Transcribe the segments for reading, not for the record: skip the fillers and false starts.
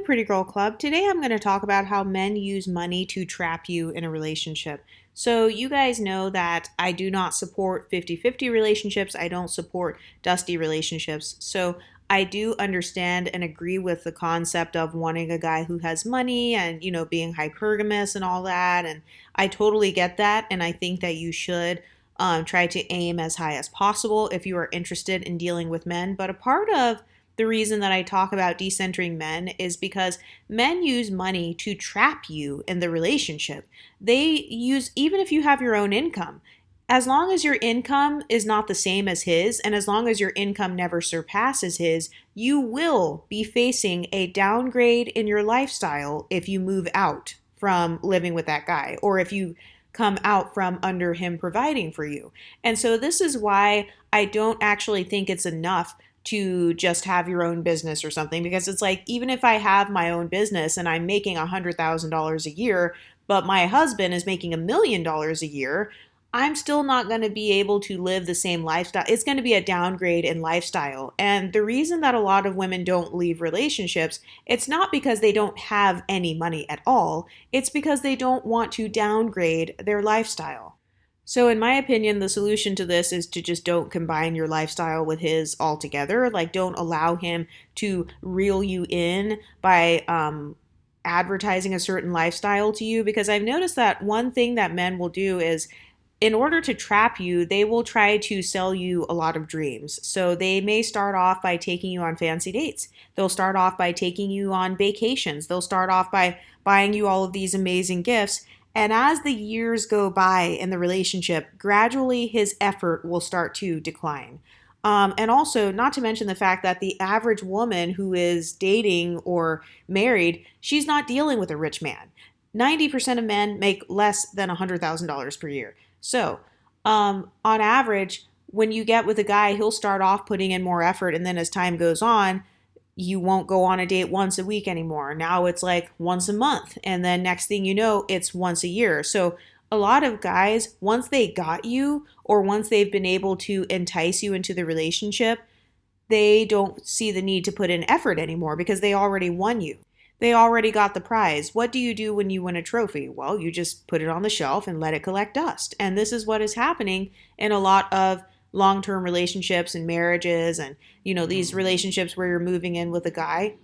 Pretty Girl Club. Today I'm going to talk about how men use money to trap you in a relationship. So, you guys know that I do not support 50-50 relationships. I don't support dusty relationships. So, I do understand and agree with the concept of wanting a guy who has money and, being hypergamous and all that. And I totally get that. And I think that you should try to aim as high as possible if you are interested in dealing with men. But a part of the reason that I talk about decentering men is because men use money to trap you in the relationship. They use, even if you have your own income, as long as your income is not the same as his, and as long as your income never surpasses his, you will be facing a downgrade in your lifestyle if you move out from living with that guy, or if you come out from under him providing for you. And so this is why I don't actually think it's enough to just have your own business or something, because it's like, even if I have my own business and I'm making $100,000 a year, but my husband is making $1 million a year, I'm still not going to be able to live the same lifestyle. It's going to be a downgrade in lifestyle. And the reason that a lot of women don't leave relationships, it's not because they don't have any money at all. It's because they don't want to downgrade their lifestyle. So in my opinion, the solution to this is to just don't combine your lifestyle with his altogether. Like, don't allow him to reel you in by advertising a certain lifestyle to you. Because I've noticed that one thing that men will do is, in order to trap you, they will try to sell you a lot of dreams. So they may start off by taking you on fancy dates. They'll start off by taking you on vacations. They'll start off by buying you all of these amazing gifts. And as the years go by in the relationship, gradually his effort will start to decline. And also, not to mention the fact that the average woman who is dating or married, she's not dealing with a rich man. 90% of men make less than $100,000 per year. So, on average, when you get with a guy, he'll start off putting in more effort, and then as time goes on, you won't go on a date once a week anymore. Now it's like once a month. And then next thing you know, it's once a year. So a lot of guys, once they got you, or once they've been able to entice you into the relationship, they don't see the need to put in effort anymore because they already won you. They already got the prize. What do you do when you win a trophy? Well, you just put it on the shelf and let it collect dust. And this is what is happening in a lot of long-term relationships and marriages and, these relationships where you're moving in with a guy.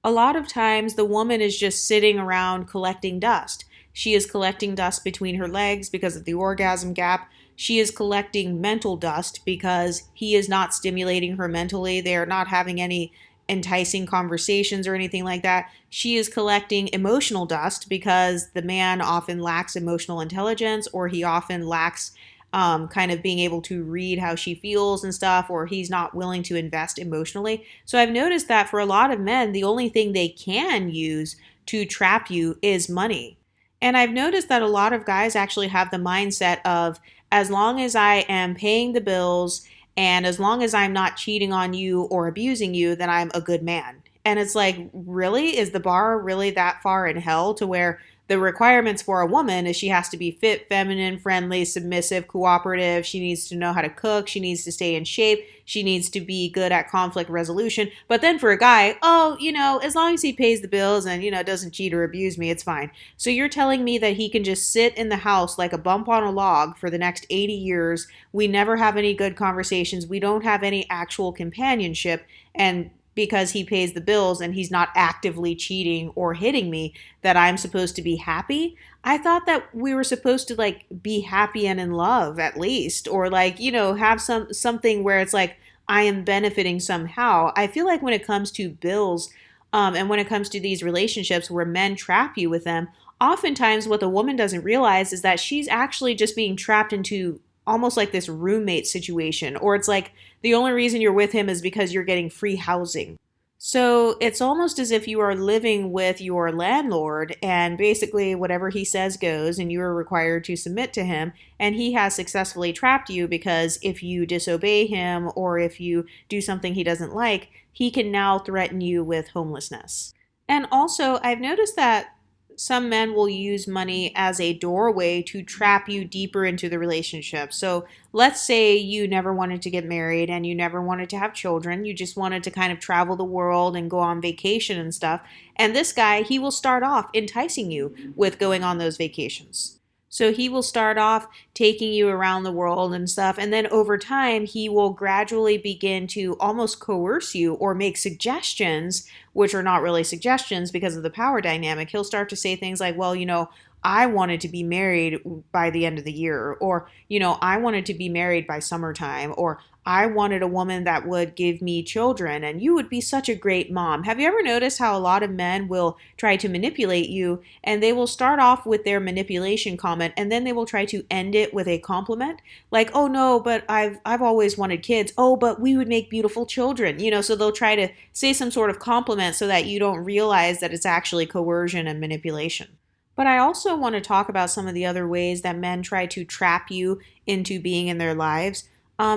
A lot of times the woman is just sitting around collecting dust. She is collecting dust between her legs because of the orgasm gap. She is collecting mental dust because he is not stimulating her mentally. They are not having any enticing conversations or anything like that. She is collecting emotional dust because the man often lacks emotional intelligence, or he often lacks kind of being able to read how she feels and stuff, or he's not willing to invest emotionally. So I've noticed that for a lot of men, the only thing they can use to trap you is money. And I've noticed that a lot of guys actually have the mindset of, as long as I am paying the bills and as long as I'm not cheating on you or abusing you, then I'm a good man. And it's like, really? Is the bar really that far in hell to where the requirements for a woman is she has to be fit, feminine, friendly, submissive, cooperative. She needs to know how to cook. She needs to stay in shape. She needs to be good at conflict resolution. But then for a guy, as long as he pays the bills and, doesn't cheat or abuse me, it's fine. So you're telling me that he can just sit in the house like a bump on a log for the next 80 years. We never have any good conversations. We don't have any actual companionship. And because he pays the bills and he's not actively cheating or hitting me, that I'm supposed to be happy? I thought that we were supposed to be happy and in love at least, or have something where it's like I am benefiting somehow. I feel like when it comes to bills, and when it comes to these relationships where men trap you with them, oftentimes what the woman doesn't realize is that she's actually just being trapped into almost like this roommate situation, or it's like the only reason you're with him is because you're getting free housing. So it's almost as if you are living with your landlord and basically whatever he says goes, and you are required to submit to him, and he has successfully trapped you because if you disobey him or if you do something he doesn't like, he can now threaten you with homelessness. And also, I've noticed that some men will use money as a doorway to trap you deeper into the relationship. So let's say you never wanted to get married and you never wanted to have children. You just wanted to kind of travel the world and go on vacation and stuff. And this guy, he will start off enticing you with going on those vacations. So he will start off taking you around the world and stuff. And then over time, he will gradually begin to almost coerce you or make suggestions, which are not really suggestions because of the power dynamic. He'll start to say things like, well, I wanted to be married by the end of the year, or, I wanted to be married by summertime, or I wanted a woman that would give me children and you would be such a great mom. Have you ever noticed how a lot of men will try to manipulate you and they will start off with their manipulation comment and then they will try to end it with a compliment? Like, oh no, but I've always wanted kids. Oh, but we would make beautiful children. So they'll try to say some sort of compliment so that you don't realize that it's actually coercion and manipulation. But I also want to talk about some of the other ways that men try to trap you into being in their lives.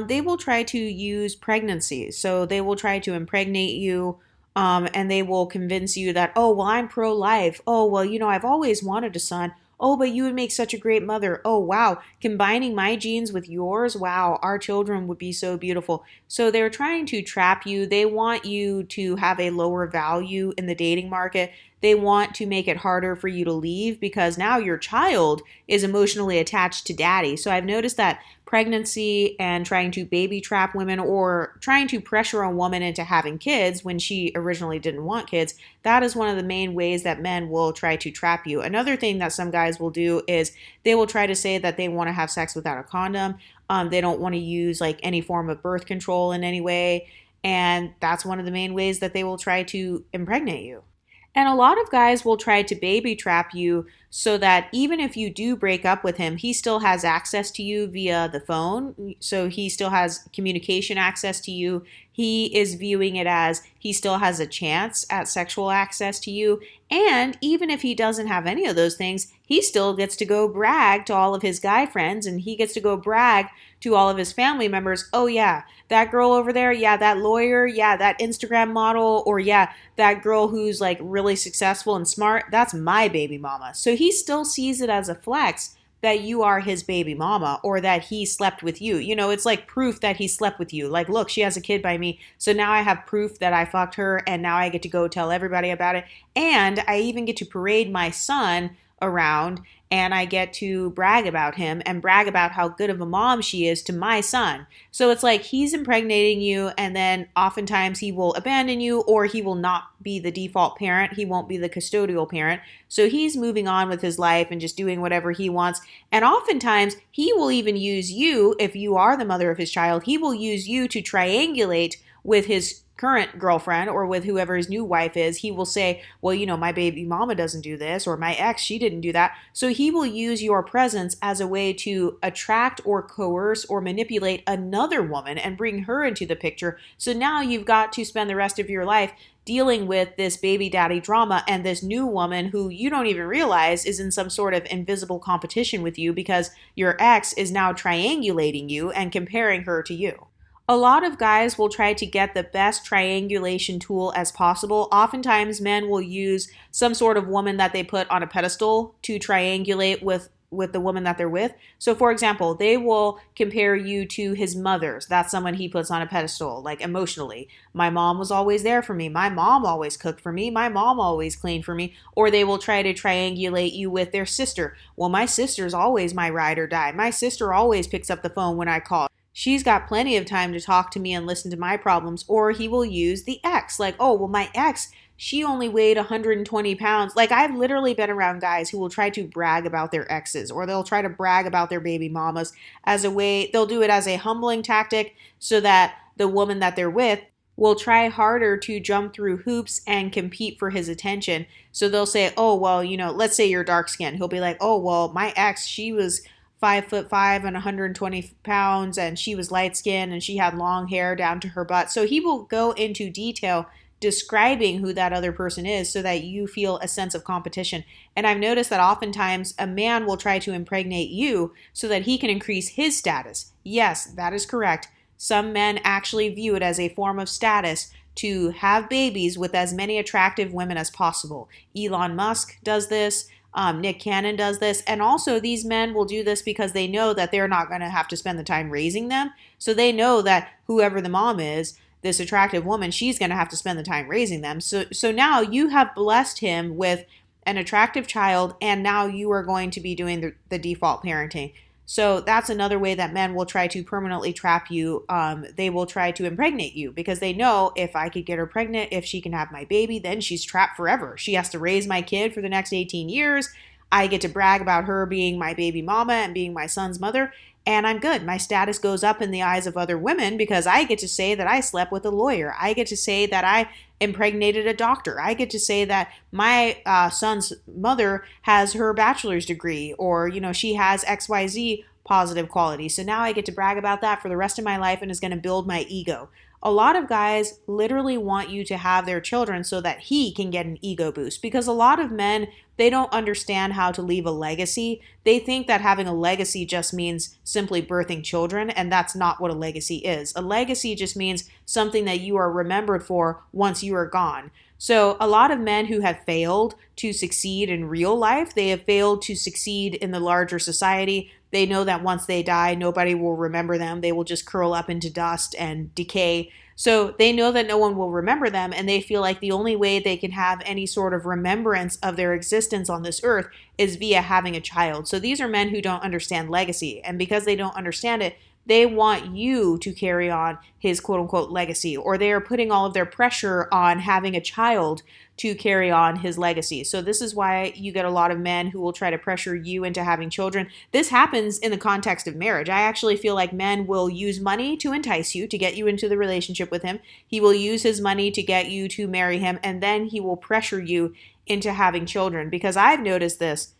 They will try to use pregnancy. So they will try to impregnate you and they will convince you that, oh, well, I'm pro-life. Oh, well, I've always wanted a son. Oh, but you would make such a great mother. Oh, wow. Combining my genes with yours. Wow. Our children would be so beautiful. So they're trying to trap you. They want you to have a lower value in the dating market. They want to make it harder for you to leave because now your child is emotionally attached to daddy. So I've noticed that pregnancy and trying to baby trap women or trying to pressure a woman into having kids when she originally didn't want kids, that is one of the main ways that men will try to trap you. Another thing that some guys will do is they will try to say that they want to have sex without a condom. They don't want to use like any form of birth control in any way. And that's one of the main ways that they will try to impregnate you. And a lot of guys will try to baby trap you so that even if you do break up with him, he still has access to you via the phone. So he still has communication access to you. He is viewing it as he still has a chance at sexual access to you. And even if he doesn't have any of those things, he still gets to go brag to all of his guy friends and he gets to go brag to all of his family members. Oh yeah, that girl over there. Yeah, that lawyer. Yeah, that Instagram model. Or yeah, that girl who's like really successful and smart. That's my baby mama. So he still sees it as a flex that you are his baby mama or that he slept with you. It's like proof that he slept with you. Like, look, she has a kid by me. So now I have proof that I fucked her and now I get to go tell everybody about it. And I even get to parade my son around and I get to brag about him and brag about how good of a mom she is to my son. So it's like he's impregnating you and then oftentimes he will abandon you or he will not be the default parent. He won't be the custodial parent. So he's moving on with his life and just doing whatever he wants. And oftentimes he will even use you, if you are the mother of his child, he will use you to triangulate with his current girlfriend or with whoever his new wife is. He will say, well, my baby mama doesn't do this, or my ex, she didn't do that. So he will use your presence as a way to attract or coerce or manipulate another woman and bring her into the picture. So now you've got to spend the rest of your life dealing with this baby daddy drama and this new woman who you don't even realize is in some sort of invisible competition with you because your ex is now triangulating you and comparing her to you. A lot of guys will try to get the best triangulation tool as possible. Oftentimes, men will use some sort of woman that they put on a pedestal to triangulate with the woman that they're with. So for example, they will compare you to his mother's. That's someone he puts on a pedestal, like emotionally. My mom was always there for me. My mom always cooked for me. My mom always cleaned for me. Or they will try to triangulate you with their sister. Well, my sister's always my ride or die. My sister always picks up the phone when I call. She's got plenty of time to talk to me and listen to my problems. Or he will use the ex. Like, oh, well, my ex, she only weighed 120 pounds. Like, I've literally been around guys who will try to brag about their exes, or they'll try to brag about their baby mamas as a way, they'll do it as a humbling tactic so that the woman that they're with will try harder to jump through hoops and compete for his attention. So they'll say, oh, well, let's say you're dark skinned. He'll be like, oh, well, my ex, she was 5'5" and 120 pounds, and she was light skinned and she had long hair down to her butt. So he will go into detail describing who that other person is so that you feel a sense of competition. And I've noticed that oftentimes a man will try to impregnate you so that he can increase his status. Yes, that is correct. Some men actually view it as a form of status to have babies with as many attractive women as possible. Elon Musk does this. Nick Cannon does this. And also, these men will do this because they know that they're not going to have to spend the time raising them. So they know that whoever the mom is, this attractive woman, she's going to have to spend the time raising them. So now you have blessed him with an attractive child, and now you are going to be doing the default parenting. So that's another way that men will try to permanently trap you. They will try to impregnate you because they know if I could get her pregnant, if she can have my baby, then she's trapped forever. She has to raise my kid for the next 18 years. I get to brag about her being my baby mama and being my son's mother, and I'm good. My status goes up in the eyes of other women because I get to say that I slept with a lawyer. I get to say that I impregnated a doctor. I get to say that my son's mother has her bachelor's degree, or, she has XYZ positive qualities. So now I get to brag about that for the rest of my life, and is going to build my ego. A lot of guys literally want you to have their children so that he can get an ego boost, because a lot of men, they don't understand how to leave a legacy. They think that having a legacy just means simply birthing children, and that's not what a legacy is. A legacy just means something that you are remembered for once you are gone. So a lot of men who have failed to succeed in real life, they have failed to succeed in the larger society. They know that once they die, nobody will remember them. They will just curl up into dust and decay. So they know that no one will remember them, and they feel like the only way they can have any sort of remembrance of their existence on this earth is via having a child. So these are men who don't understand legacy, and because they don't understand it, they want you to carry on his quote-unquote legacy, or they are putting all of their pressure on having a child to carry on his legacy. So this is why you get a lot of men who will try to pressure you into having children. This happens in the context of marriage. I actually feel like men will use money to entice you, to get you into the relationship with him. He will use his money to get you to marry him, and then he will pressure you into having children. Because I've noticed this.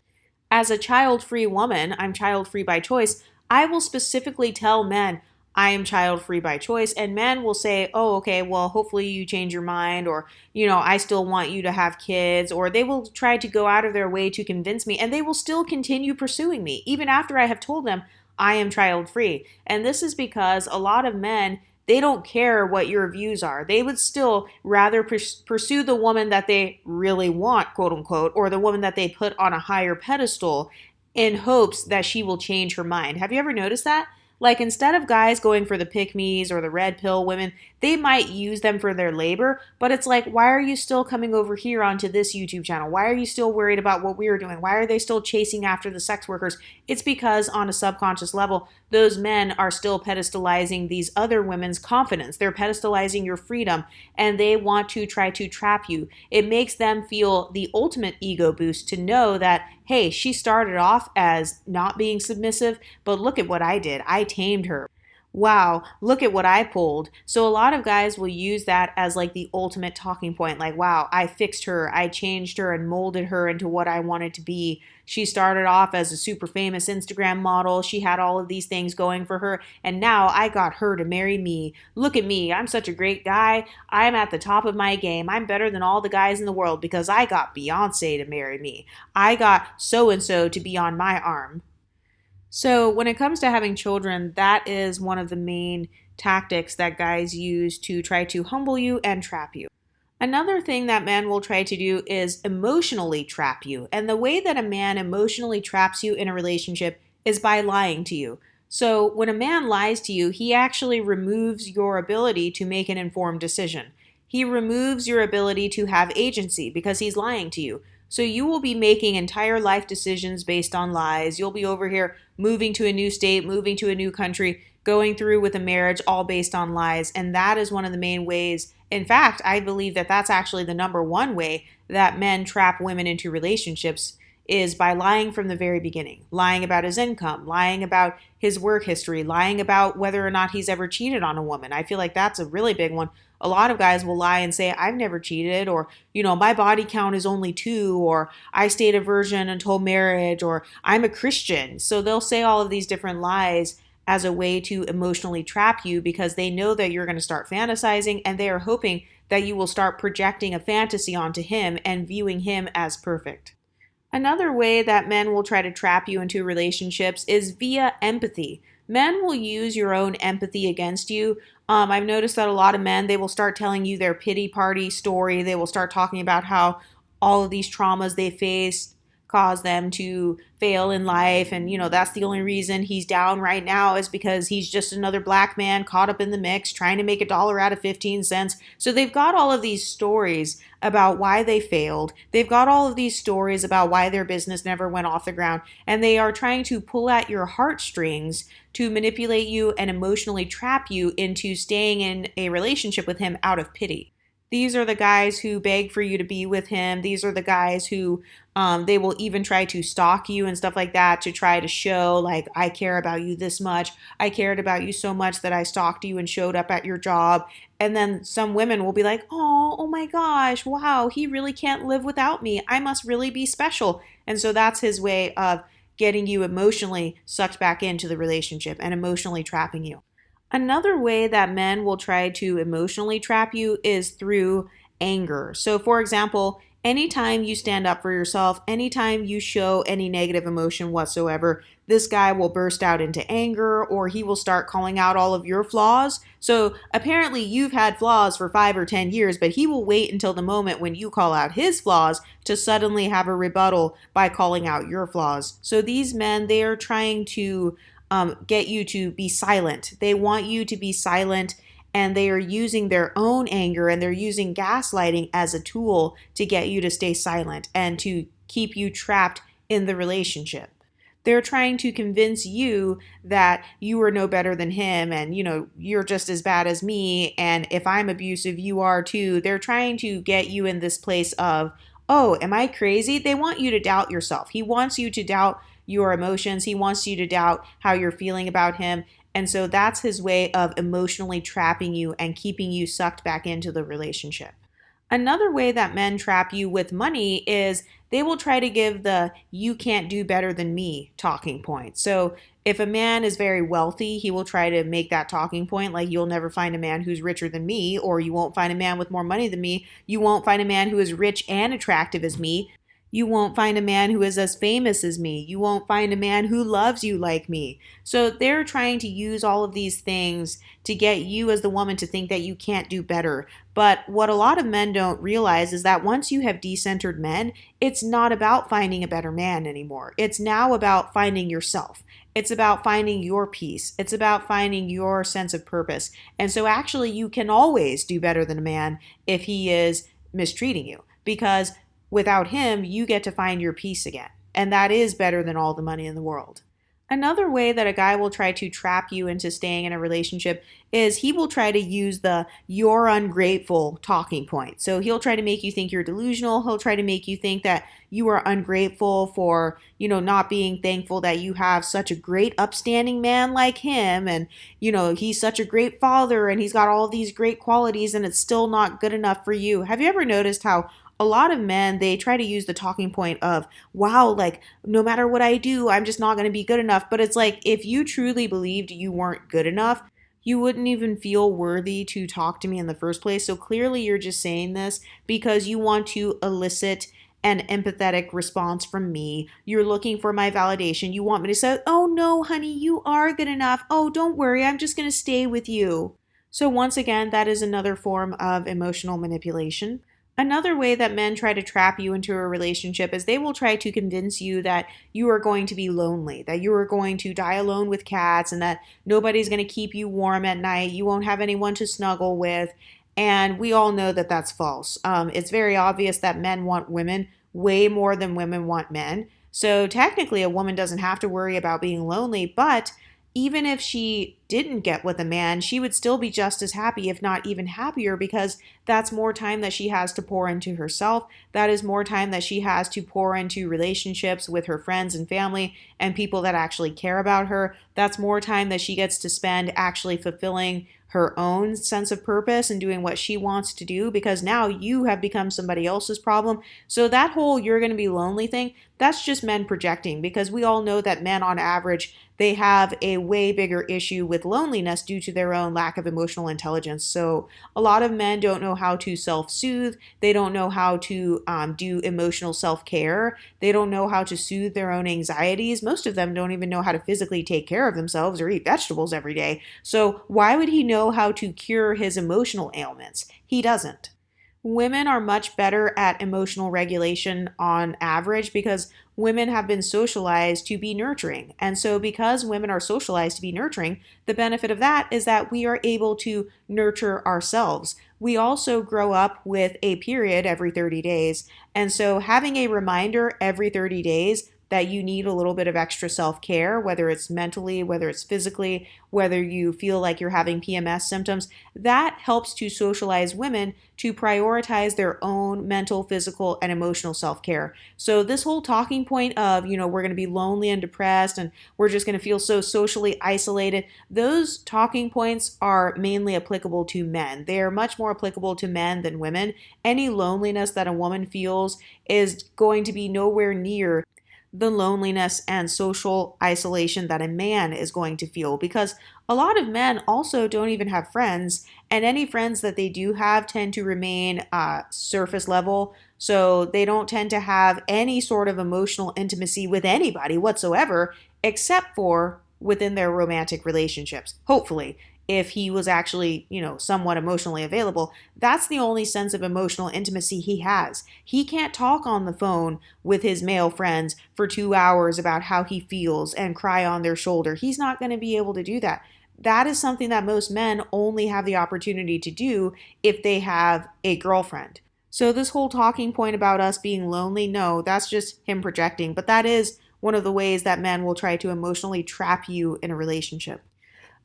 As a child-free woman, I'm child-free by choice, I will specifically tell men I am child-free by choice, and men will say, oh, okay, well, hopefully you change your mind, or, I still want you to have kids, or they will try to go out of their way to convince me, and they will still continue pursuing me, even after I have told them I am child-free. And this is because a lot of men, they don't care what your views are. They would still rather pursue the woman that they really want, quote unquote, or the woman that they put on a higher pedestal, in hopes that she will change her mind. Have you ever noticed that? Like, instead of guys going for the pick-me's or the red pill women, they might use them for their labor, but it's like, why are you still coming over here onto this YouTube channel? Why are you still worried about what we are doing? Why are they still chasing after the sex workers? It's because on a subconscious level, those men are still pedestalizing these other women's confidence. They're pedestalizing your freedom, and they want to try to trap you. It makes them feel the ultimate ego boost to know that, hey, she started off as not being submissive, but look at what I did. I tamed her. Wow, look at what I pulled. So a lot of guys will use that as like the ultimate talking point. Like, wow, I fixed her. I changed her and molded her into what I wanted to be. She started off as a super famous Instagram model. She had all of these things going for her. And now I got her to marry me. Look at me. I'm such a great guy. I'm at the top of my game. I'm better than all the guys in the world because I got Beyonce to marry me. I got so-and-so to be on my arm. So when it comes to having children, that is one of the main tactics that guys use to try to humble you and trap you. Another thing that men will try to do is emotionally trap you. And the way that a man emotionally traps you in a relationship is by lying to you. So when a man lies to you, he actually removes your ability to make an informed decision. He removes your ability to have agency because he's lying to you. So you will be making entire life decisions based on lies. You'll be over here moving to a new state, moving to a new country, going through with a marriage, all based on lies. And that is one of the main ways. In fact, I believe that that's actually the number one way that men trap women into relationships, is by lying from the very beginning. Lying about his income, lying about his work history, lying about whether or not he's ever cheated on a woman. I feel like that's a really big one. A lot of guys will lie and say, I've never cheated, or, my body count is only 2, or I stayed a virgin until marriage, or I'm a Christian. So they'll say all of these different lies as a way to emotionally trap you because they know that you're going to start fantasizing, and they are hoping that you will start projecting a fantasy onto him and viewing him as perfect. Another way that men will try to trap you into relationships is via empathy. Men will use your own empathy against you. I've noticed that a lot of men, they will start telling you their pity party story. They will start talking about how all of these traumas they faced cause them to fail in life, and that's the only reason he's down right now is because he's just another black man caught up in the mix trying to make a dollar out of 15 cents. So they've got all of these stories about why they failed. They've got all of these stories about why their business never went off the ground, and they are trying to pull at your heartstrings to manipulate you and emotionally trap you into staying in a relationship with him out of pity. These are the guys who beg for you to be with him. These are the guys who they will even try to stalk you and stuff like that to try to show, like, I care about you this much. I cared about you so much that I stalked you and showed up at your job. And then some women will be like, oh my gosh, wow, he really can't live without me. I must really be special. And so that's his way of getting you emotionally sucked back into the relationship and emotionally trapping you. Another way that men will try to emotionally trap you is through anger. So, for example, anytime you stand up for yourself, anytime you show any negative emotion whatsoever, this guy will burst out into anger or he will start calling out all of your flaws. So, apparently, you've had flaws for 5 or 10 years, but he will wait until the moment when you call out his flaws to suddenly have a rebuttal by calling out your flaws. So, these men, they are trying to get you to be silent. They want you to be silent, and they are using their own anger and they're using gaslighting as a tool to get you to stay silent and to keep you trapped in the relationship. They're trying to convince you that you are no better than him and, you're just as bad as me. And if I'm abusive, you are too. They're trying to get you in this place of, oh, am I crazy? They want you to doubt yourself. He wants you to doubt your emotions. He wants you to doubt how you're feeling about him. And so that's his way of emotionally trapping you and keeping you sucked back into the relationship. Another way that men trap you with money is they will try to give the you can't do better than me talking point. So if a man is very wealthy, he will try to make that talking point, like you'll never find a man who's richer than me, or you won't find a man with more money than me. You won't find a man who is rich and attractive as me. You won't find a man who is as famous as me. You won't find a man who loves you like me. So they're trying to use all of these things to get you as the woman to think that you can't do better. But what a lot of men don't realize is that once you have decentered men, it's not about finding a better man anymore. It's now about finding yourself. It's about finding your peace. It's about finding your sense of purpose. And so actually you can always do better than a man if he is mistreating you, because without him, you get to find your peace again. And that is better than all the money in the world. Another way that a guy will try to trap you into staying in a relationship is he will try to use the you're ungrateful talking point. So he'll try to make you think you're delusional. He'll try to make you think that you are ungrateful for, not being thankful that you have such a great upstanding man like him. And, he's such a great father and he's got all these great qualities and it's still not good enough for you. Have you ever noticed how a lot of men, they try to use the talking point of, wow, like no matter what I do, I'm just not going to be good enough. But it's like, if you truly believed you weren't good enough, you wouldn't even feel worthy to talk to me in the first place. So clearly you're just saying this because you want to elicit an empathetic response from me. You're looking for my validation. You want me to say, oh no, honey, you are good enough. Oh, don't worry, I'm just going to stay with you. So once again, that is another form of emotional manipulation. Another way that men try to trap you into a relationship is they will try to convince you that you are going to be lonely, that you are going to die alone with cats, and that nobody's going to keep you warm at night. You won't have anyone to snuggle with. And we all know that that's false. It's very obvious that men want women way more than women want men. So technically, a woman doesn't have to worry about being lonely, but even if she didn't get with a man, she would still be just as happy, if not even happier, because that's more time that she has to pour into herself. That is more time that she has to pour into relationships with her friends and family and people that actually care about her. That's more time that she gets to spend actually fulfilling her own sense of purpose and doing what she wants to do, because now you have become somebody else's problem. So that whole you're going to be lonely thing, that's just men projecting, because we all know that men on average, they have a way bigger issue with loneliness due to their own lack of emotional intelligence. So a lot of men don't know how to self-soothe. They don't know how to do emotional self-care. They don't know how to soothe their own anxieties. Most of them don't even know how to physically take care of themselves or eat vegetables every day. So why would he know how to cure his emotional ailments? He doesn't. Women are much better at emotional regulation on average because women have been socialized to be nurturing. And so, because women are socialized to be nurturing, the benefit of that is that we are able to nurture ourselves. We also grow up with a period every 30 days. And so, having a reminder every 30 days that you need a little bit of extra self-care, whether it's mentally, whether it's physically, whether you feel like you're having PMS symptoms, that helps to socialize women to prioritize their own mental, physical, and emotional self-care. So this whole talking point of, we're going to be lonely and depressed and we're just going to feel so socially isolated, those talking points are mainly applicable to men. They are much more applicable to men than women. Any loneliness that a woman feels is going to be nowhere near the loneliness and social isolation that a man is going to feel, because a lot of men also don't even have friends, and any friends that they do have tend to remain surface level. So they don't tend to have any sort of emotional intimacy with anybody whatsoever, except for within their romantic relationships. Hopefully, if he was actually, somewhat emotionally available, that's the only sense of emotional intimacy he has. He can't talk on the phone with his male friends for 2 hours about how he feels and cry on their shoulder. He's not going to be able to do that. That is something that most men only have the opportunity to do if they have a girlfriend. So this whole talking point about us being lonely, no, that's just him projecting. But that is one of the ways that men will try to emotionally trap you in a relationship.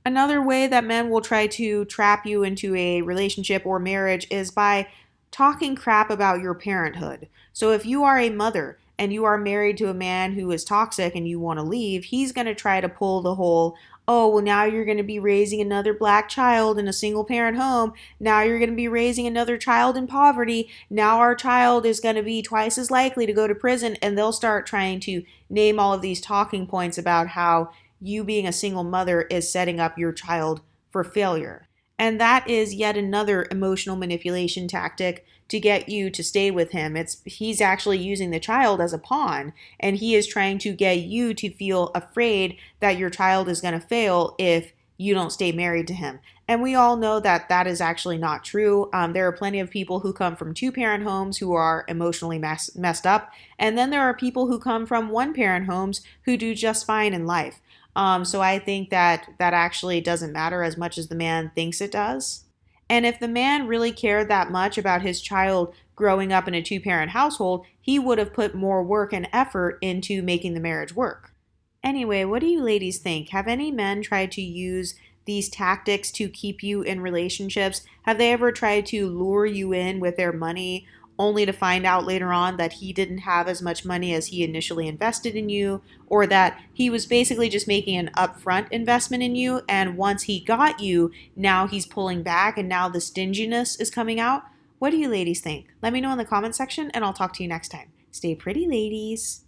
Another way that men will try to trap you into a relationship or marriage is by talking crap about your parenthood. So if you are a mother and you are married to a man who is toxic and you want to leave, he's going to try to pull the whole, oh, well, now you're going to be raising another black child in a single parent home. Now you're going to be raising another child in poverty. Now our child is going to be twice as likely to go to prison. And they'll start trying to name all of these talking points about how you being a single mother is setting up your child for failure. And that is yet another emotional manipulation tactic to get you to stay with him. He's actually using the child as a pawn, and he is trying to get you to feel afraid that your child is going to fail if you don't stay married to him. And we all know that that is actually not true. There are plenty of people who come from two-parent homes who are emotionally messed up. And then there are people who come from one-parent homes who do just fine in life. So I think that actually doesn't matter as much as the man thinks it does. And if the man really cared that much about his child growing up in a two-parent household, he would have put more work and effort into making the marriage work. Anyway, what do you ladies think? Have any men tried to use these tactics to keep you in relationships? Have they ever tried to lure you in with their money only to find out later on that he didn't have as much money as he initially invested in you, or that he was basically just making an upfront investment in you, and once he got you, now he's pulling back and now the stinginess is coming out? What do you ladies think? Let me know in the comment section and I'll talk to you next time. Stay pretty, ladies.